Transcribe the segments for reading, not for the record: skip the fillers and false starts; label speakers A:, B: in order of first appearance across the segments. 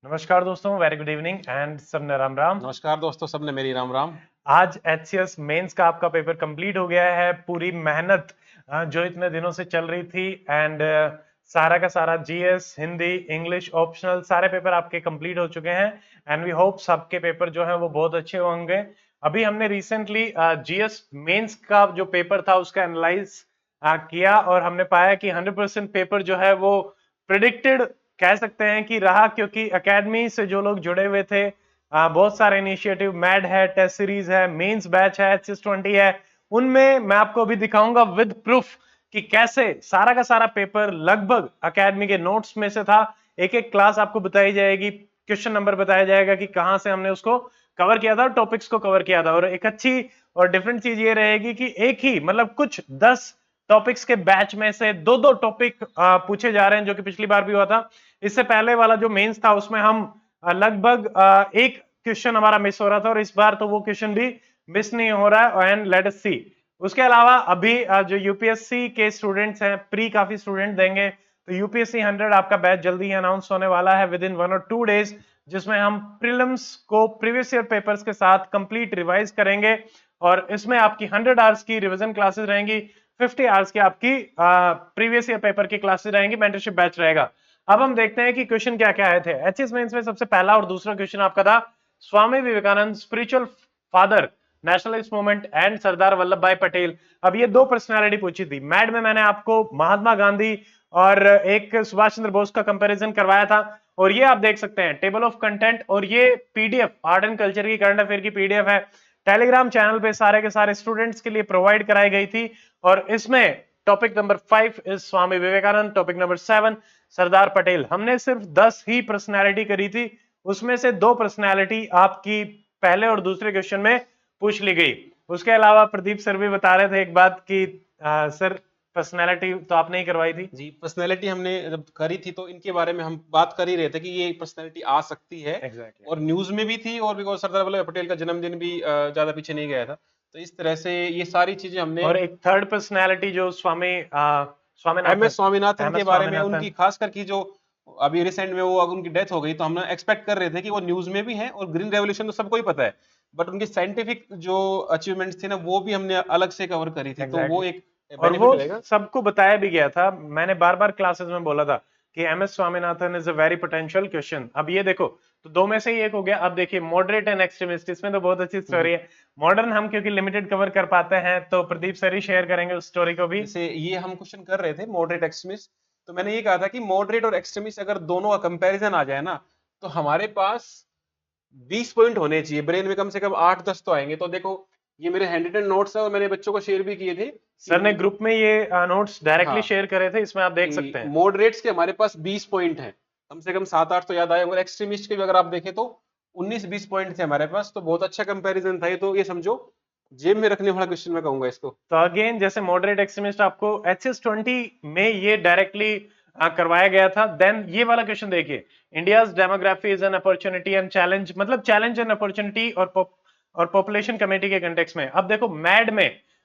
A: नमस्कार दोस्तों, very good evening and सबने राम राम।
B: नमस्कार दोस्तों, सबने मेरी राम राम।
A: आज एचसीएस मेंस का आपका पेपर कंप्लीट हो गया है। पूरी मेहनत जो इतने दिनों से चल रही थी एंड सारा का सारा जीएस, हिंदी, इंग्लिश ऑप्शनल सारे पेपर आपके कंप्लीट हो चुके हैं एंड वी होप सबके पेपर जो है वो बहुत अच्छे होंगे। अभी हमने रिसेंटली जीएस मेंस का जो पेपर था उसका एनालाइज किया और हमने पाया कि 100% पेपर जो है वो प्रिडिक्टेड कह सकते हैं कि रहा, क्योंकि एकेडमी से जो लोग जुड़े हुए थे, बहुत सारे इनिशिएटिव, मैड है, टेस्ट सीरीज है, मेंस बैच है, एचएस 20 है, उनमें मैं आपको अभी दिखाऊंगा विद प्रूफ कि कैसे सारा का सारा पेपर लगभग एकेडमी के नोट्स में से था। एक एक क्लास आपको बताई जाएगी, क्वेश्चन नंबर बताया जाएगा कि कहां से हमने उसको कवर किया था, टॉपिक्स को कवर किया था। और एक अच्छी और डिफरेंट चीज ये रहेगी कि एक ही मतलब कुछ 10 टॉपिक्स के बैच में से दो दो टॉपिक पूछे जा रहे हैं, जो कि पिछली बार भी हुआ था। इससे पहले वाला जो मेंस था उसमें हम लगभग एक क्वेश्चन हमारा मिस हो रहा था और इस बार तो वो क्वेश्चन भी मिस नहीं हो रहा है एंड लेट अस सी। उसके अलावा अभी जो यूपीएससी के स्टूडेंट्स हैं, प्री काफी स्टूडेंट देंगे, तो यूपीएससी 100 आपका बैच जल्दी ही अनाउंस होने वाला है विद इन 1 और 2 डेज, जिसमें हम प्रीलिम्स को प्रीवियस ईयर पेपर्स के साथ कंप्लीट रिवाइज करेंगे और इसमें आपकी 100 आवर्स की रिवीजन क्लासेस रहेंगी, 50 आवर्स की आपकी प्रीवियस ईयर पेपर की क्लासेस रहेंगी, मेंटरशिप बैच रहेगा। अब हम देखते हैं कि क्वेश्चन क्या क्या आए थे। एचएस मेंस में सबसे पहला और दूसरा क्वेश्चन आपका था Swami Vivekananda spiritual father, nationalist movement and Sardar Vallabh Bhai Patel. अब ये दो पर्सनालिटी पूछी थी। मैड में मैंने आपको महात्मा गांधी और एक सुभाष चंद्र बोस का कंपैरिजन करवाया था और ये आप देख सकते हैं टेबल ऑफ कंटेंट, और ये पीडीएफ आर्ट एंड कल्चर की करंट अफेयर की पीडीएफ है, टेलीग्राम चैनल पे सारे के सारे स्टूडेंट्स के लिए प्रोवाइड कराई गई थी। और इसमें topic number 5 is Swami Vivekananda, topic number 7 Sardar Patel. हमने सिर्फ 10 ही पर्सनैलिटी करी थी, उसमें से 2 पर्सनैलिटी आपकी पहले और दूसरे क्वेश्चन में पूछ ली गई। उसके अलावा प्रदीप सर भी बता रहे थे एक बात कि सर पर्सनैलिटी तो आपने ही करवाई थी।
B: जी, पर्सनैलिटी हमने जब करी थी तो इनके बारे में हम बात कर ही रहे थे कि ये पर्सनैलिटी आ सकती है।
A: एग्जैक्टली।
B: और न्यूज में भी थी, और बिकॉज सरदार वल्लभ भाई पटेल का जन्मदिन भी ज्यादा पीछे नहीं गया था। तो इस तरह से ये सारी चीजें हमने
A: और एक थर्ड पर्सनैलिटी जो
B: M
A: Swaminathan,
B: S Swaminathan
A: M
B: के
A: एस
B: बारे में,
A: स्वामीनाथन।
B: उनकी खासकर की जो अभी रिसेंट में वो अब उनकी डेथ हो गई, तो हम एक्सपेक्ट कर रहे थे कि वो न्यूज में भी है। और ग्रीन रेवोल्यूशन तो सबको ही पता है, बट उनकी साइंटिफिक जो अचीवमेंट्स थी ना, वो भी हमने अलग से कवर करी थी, तो वो
A: एग्जैक्टली।
B: एक
A: और वो
B: बेनिफिट रहेगा।
A: सबको बताया भी गया था। मैंने बार बार क्लासेस में बोला था कि M S Swaminathan is a very potential question. अब ये देखो, तो दो में से ही एक हो गया। अब देखिए मॉडरेट एंड एक्सट्रीमिस्ट, इसमें तो बहुत अच्छी स्टोरी है। मॉडर्न हम क्योंकि लिमिटेड कवर कर पाते हैं, तो प्रदीप सर ही शेयर करेंगे उस स्टोरी को भी।
B: जैसे ये हम क्वेश्चन कर रहे थे मॉडरेट एक्सट्रीमिस्ट, तो मैंने ये कहा था कि मॉडरेट और एक्सट्रीमिस्ट अगर दोनों का कंपैरिजन आ जाए ना, तो हमारे पास 20 पॉइंट होने चाहिए, ब्रेन में कम से कम 8-10 तो आएंगे। तो देखो, ये मेरे हैंड रिटन नोट्स है और मैंने बच्चों को शेयर भी किए थे
A: सर ने
B: कि
A: ग्रुप में ये नोट्स डायरेक्टली
B: हाँ,
A: शेयर करे थे, इसमें आप देख सकते
B: कि
A: हैं।
B: मॉडरेट्स के हमारे पास 20 पॉइंट हैं, कम से कम 7-8 तो याद आए। और एक्सट्रीमिस्ट के भी अगर आप देखें तो 19-20 पॉइंट थे हमारे पास। तो बहुत अच्छा कंपैरिजन था ये, तो ये समझो जेब में रखने वाला क्वेश्चन मैं कहूंगा इसको।
A: तो अगेन जैसे मॉडरेट एक्सट्रीमिस्ट आपको एचएस 20 में ये डायरेक्टली करवाया गया था। देन ये वाला क्वेश्चन देखिए, India's demography is an opportunity and challenge, मतलब चैलेंज एंड अपॉर्चुनिटी और पॉपुलेशन कमेटी के कंटेक्स्ट में। अब देखो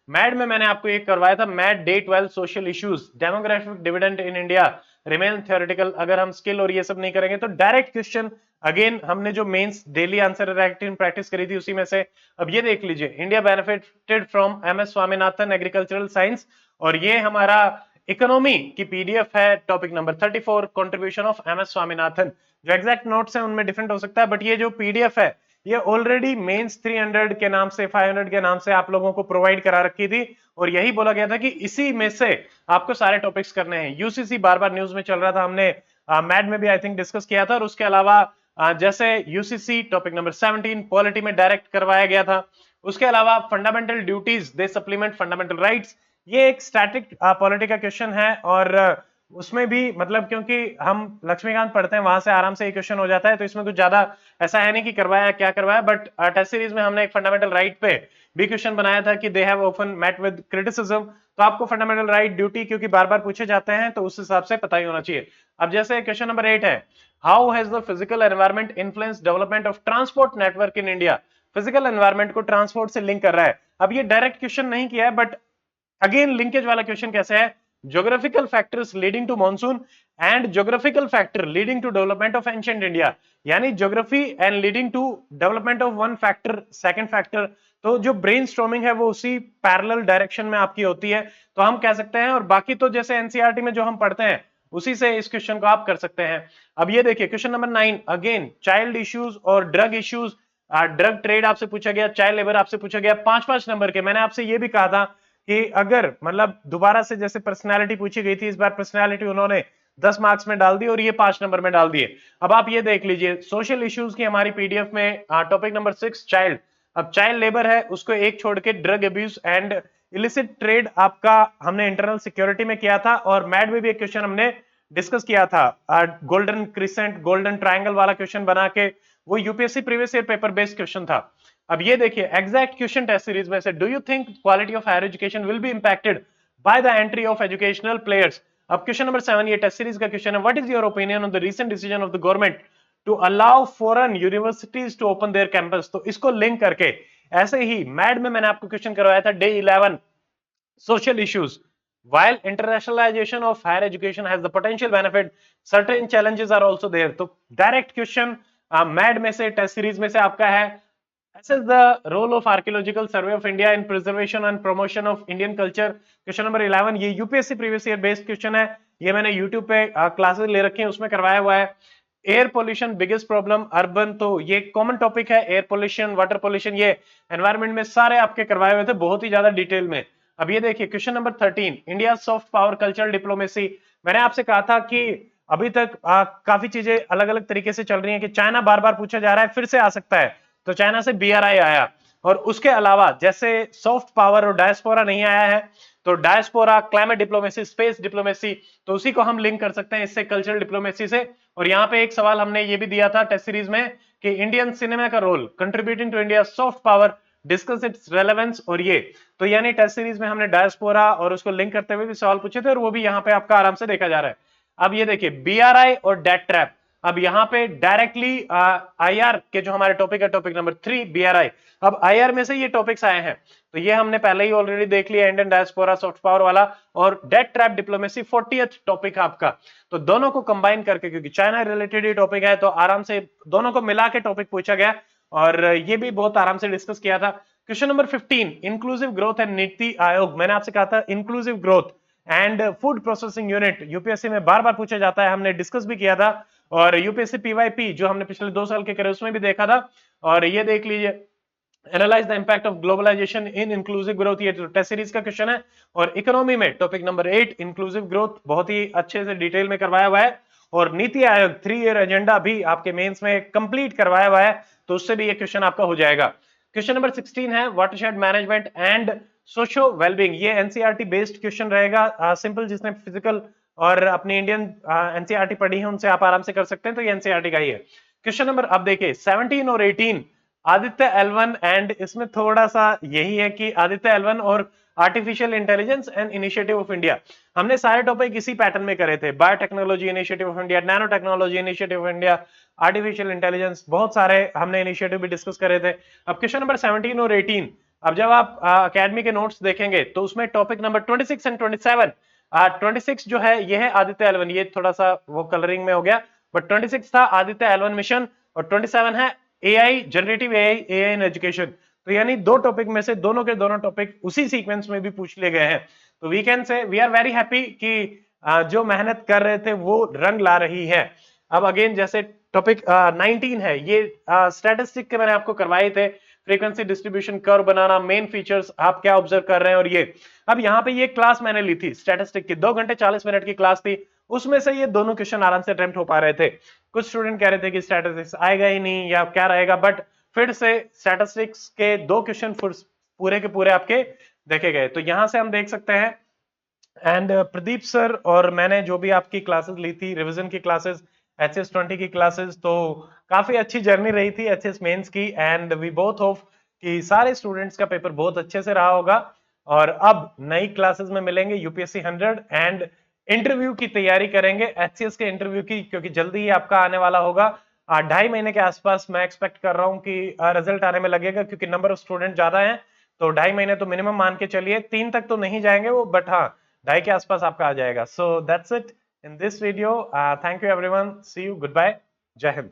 A: मैड में मैंने आपको एक करवाया था, mad day 12 social issues, demographic dividend in India remain theoretical. अगर हम स्किल और ये सब नहीं करेंगे तो डायरेक्ट क्वेश्चन, अगेन हमने जो mains daily answer writing practice करी थी उसी में से। अब ये देख लीजिए, India benefited from M S Swaminathan agricultural science, और ये हमारा इकोनॉमी की पीडीएफ है, topic number 34 contribution of M S Swaminathan. जो एग्जैक्ट नोट्स हैं उनमें डिफरेंट हो सकता है, बट ये जो पीडीएफ है ये ऑलरेडी मेंस 300 के नाम से, 500 के नाम से आप लोगों को प्रोवाइड करा रखी थी और यही बोला गया था कि इसी में से आपको सारे टॉपिक्स करने हैं। यूसीसी बार बार न्यूज में चल रहा था, हमने मैड में भी आई थिंक डिस्कस किया था। और उसके अलावा जैसे यूसीसी टॉपिक नंबर 17 पॉलिटी में डायरेक्ट करवाया गया था। उसके अलावा फंडामेंटल ड्यूटीज दे सप्लीमेंट फंडामेंटल राइट्स, ये एक स्टैटिक पॉलिटी का क्वेश्चन है और उसमें भी मतलब क्योंकि हम लक्ष्मीकांत पढ़ते हैं वहां से आराम से ये क्वेश्चन हो जाता है, तो इसमें कुछ ज्यादा ऐसा है नहीं कि करवाया क्या करवाया। बट टेस्ट सीरीज में हमने एक फंडामेंटल राइट पे भी क्वेश्चन बनाया था कि they have often met with criticism. तो आपको फंडामेंटल राइट ड्यूटी क्योंकि बार बार पूछे जाते हैं तो उस हिसाब से पता ही होना चाहिए। अब जैसे क्वेश्चन नंबर 8 है, how has the physical environment influence development of transport network in India. Physical environment को ट्रांसपोर्ट से लिंक कर रहा है। अब ये डायरेक्ट क्वेश्चन नहीं किया है, बट अगेन लिंकेज वाला क्वेश्चन कैसे है, geographical factors leading to monsoon and geographical factor leading to development of ancient India, यानी geography and leading to development of one factor second factor। तो जो ब्रेन स्टॉर्मिंग है वो उसी पैरेलल डायरेक्शन में आपकी होती है, तो हम कह सकते हैं। और बाकी तो जैसे एनसीईआरटी में जो हम पढ़ते हैं उसी से इस क्वेश्चन को आप कर सकते हैं। अब ये देखिए question number 9, again child issues और ड्रग इश्यूज, ड्रग ट्रेड आपसे पूछा गया, चाइल्ड लेबर आपसे पूछा गया, 5-5 नंबर के। मैंने आपसे ये भी कहा था कि अगर मतलब दोबारा से जैसे पर्सनैलिटी पूछी गई थी, इस बार पर्सनैलिटी उन्होंने 10 मार्क्स में डाल दी और ये 5 नंबर में डाल दिए। अब आप ये देख लीजिए सोशल इश्यूज की हमारी पीडीएफ में टॉपिक नंबर 6 चाइल्ड, अब चाइल्ड लेबर है उसको एक छोड़ के drug abuse and illicit trade आपका हमने इंटरनल सिक्योरिटी में किया था। और मैड में भी एक क्वेश्चन हमने डिस्कस किया था, गोल्डन क्रिसेंट गोल्डन ट्रायंगल वाला क्वेश्चन बना के, वो UPSC previous year paper based question था। अब ये देखिए एग्जैक्ट क्वेश्चन टेस्ट सीरीज में से, do you think quality of higher education will be impacted by the entry of educational players. अब क्वेश्चन नंबर 7 ये टेस्ट सीरीज का क्वेश्चन है, what is your opinion on the recent decision of the government to allow foreign universities to open their campus. तो इसको link करके ऐसे ही mad में मैंने आपको क्वेश्चन करवाया था day 11 social issues, while internationalization of higher education has the potential benefit, certain challenges are also there। तो डायरेक्ट क्वेश्चन मैड में से टेस्ट सीरीज में से आपका है, assess the role of archaeological survey of India in preservation and promotion of Indian culture। Question number 11 ये UPSC previous year based question है, ये मैंने यूट्यूब पे क्लासेस ले रखी हैं उसमें करवाया हुआ है। Air pollution biggest problem urban, तो ये कॉमन टॉपिक है, एयर पोल्यूशन वाटर पोल्यूशन ये एनवायरमेंट में सारे आपके करवाए हुए थे बहुत ही ज्यादा डिटेल में। अब ये देखिए question number 13 India soft power cultural diplomacy, मैंने आपसे कहा था कि अभी तक काफी चीजें अलग अलग तरीके से चल रही हैं कि चाइना बार बार पूछा जा रहा है, फिर से आ सकता है, तो चाइना से बीआरआई आया। और उसके अलावा जैसे सॉफ्ट पावर और डायस्पोरा नहीं आया है, तो diaspora climate diplomacy space diplomacy, तो उसी को हम लिंक कर सकते हैं इससे कल्चरल डिप्लोमेसी से। और यहाँ पे एक सवाल हमने ये भी दिया था टेस्ट सीरीज में कि इंडियन सिनेमा का role contributing to India soft power, discuss its relevance. और ये तो यानी टेस्ट सीरीज में हमने डायस्पोरा और उसको लिंक करते हुए भी सवाल पूछे थे और वो भी यहाँ पे आपका आराम से देखा जा रहा है। अब ये देखिए बीआरआई और डेट ट्रैप, अब यहाँ पे डायरेक्टली आईआर के जो हमारे टॉपिक है टॉपिक नंबर 3 बीआरआई, अब आईआर में से ये टॉपिक्स आए हैं, तो ये हमने पहले ही ऑलरेडी देख लिया इंडियन डायस्पोरा सॉफ्ट पावर वाला और debt trap diplomacy 40th topic है आपका। तो दोनों को कंबाइन करके, क्योंकि चाइना रिलेटेड ये टॉपिक है तो आराम से दोनों को मिला के टॉपिक पूछा गया और ये भी बहुत आराम से डिस्कस किया था। Question number 15 inclusive growth and NITI Aayog, मैंने आपसे कहा था inclusive growth and food processing unit UPSC में बार बार पूछा जाता है, हमने डिस्कस भी किया था। और यूपीएससी पीवाईपी जो हमने पिछले 2 साल के करे उसमें भी देखा था। और ये देख लीजिए analyse the impact of globalisation in inclusive growth, ये टेस्ट सीरीज का क्वेश्चन है। और इकोनॉमी में टॉपिक नंबर 8 इंक्लूसिव ग्रोथ बहुत ही अच्छे से डिटेल में करवाया हुआ है। और नीति आयोग 3 ईयर एजेंडा भी आपके मेंस में कंप्लीट करवाया हुआ है, तो उससे भी ये क्वेश्चन आपका हो जाएगा। क्वेश्चन नंबर 16 है watershed management and socio wellbeing, ये एनसीईआरटी बेस्ड क्वेश्चन रहेगा, सिंपल जिसने फिजिकल और अपनी इंडियन एनसीईआरटी पढ़ी है उनसे आप आराम से कर सकते हैं, तो ये एनसीईआरटी का ही है। क्वेश्चन नंबर अब देखिए 17 और 18 आदित्य L1 एंड इसमें थोड़ा सा यही है कि आदित्य L1 और artificial intelligence and initiative of India, हमने सारे टॉपिक इसी पैटर्न में करे थे, biotechnology initiative of India, nano technology initiative of India, artificial intelligence, बहुत सारे हमने इनिशिएटिव भी डिस्कस करे थे। अब क्वेश्चन नंबर 17 और 18, अब जब आप अकेडमी के नोट्स देखेंगे तो उसमें टॉपिक नंबर 26 एंड 27, 26 जो है ये है आदित्य L1, ये थोड़ा सा वो कलरिंग में हो गया, बट 26 था आदित्य L1 मिशन और 27 है AI generative AI in education. तो यानी दो टॉपिक में से दोनों के दोनों टॉपिक उसी सीक्वेंस में भी पूछ लिए गए हैं, तो we can say we are very happy कि जो मेहनत कर रहे थे वो रंग ला रही है। अब अगेन जैसे टॉपिक 19 है, ये स्टैटिस्टिक के मैंने आपको करवाए थे, फ्रीक्वेंसी डिस्ट्रीब्यूशन कर्व बनाना, मेन फीचर्स आप क्या ऑब्जर्व कर रहे हैं। और ये अब यहाँ पे ये क्लास मैंने ली थी स्टैटिस्टिक की, 2 घंटे 40 मिनट की क्लास थी, उसमें से ये दोनों क्वेश्चन आराम से अटेम्प्ट हो पा रहे थे। कुछ स्टूडेंट कह रहे थे कि स्टैटिस्टिक्स आएगा ही नहीं या क्या रहेगा, बट फिर से स्टैटिस्टिक्स के 2 क्वेश्चन पूरे के पूरे आपके देखे गए, तो यहां से हम देख सकते हैं। एंड प्रदीप सर और मैंने जो भी आपकी क्लासेस ली थी, रिवीजन की क्लासेस, HS20 की क्लासेस, तो काफी अच्छी जर्नी रही थी HS मेंस की, एंड वी बोथ होप कि सारे स्टूडेंट्स का पेपर बहुत अच्छे से रहा होगा। और अब नई क्लासेस में मिलेंगे UPSC 100 एंड इंटरव्यू की तैयारी करेंगे, HCS के इंटरव्यू की, क्योंकि जल्दी ही आपका आने वाला होगा। 2.5 महीने के आसपास मैं एक्सपेक्ट कर रहा हूँ कि रिजल्ट आने में लगेगा, क्योंकि नंबर ऑफ स्टूडेंट ज्यादा है, तो 2.5 महीने तो मिनिमम मान के चलिए, 3 तक तो नहीं जाएंगे वो, बट हाँ 2.5 के आसपास आपका आ जाएगा। So that's it in this video. Thank you everyone, see you, goodbye, जय हिंद।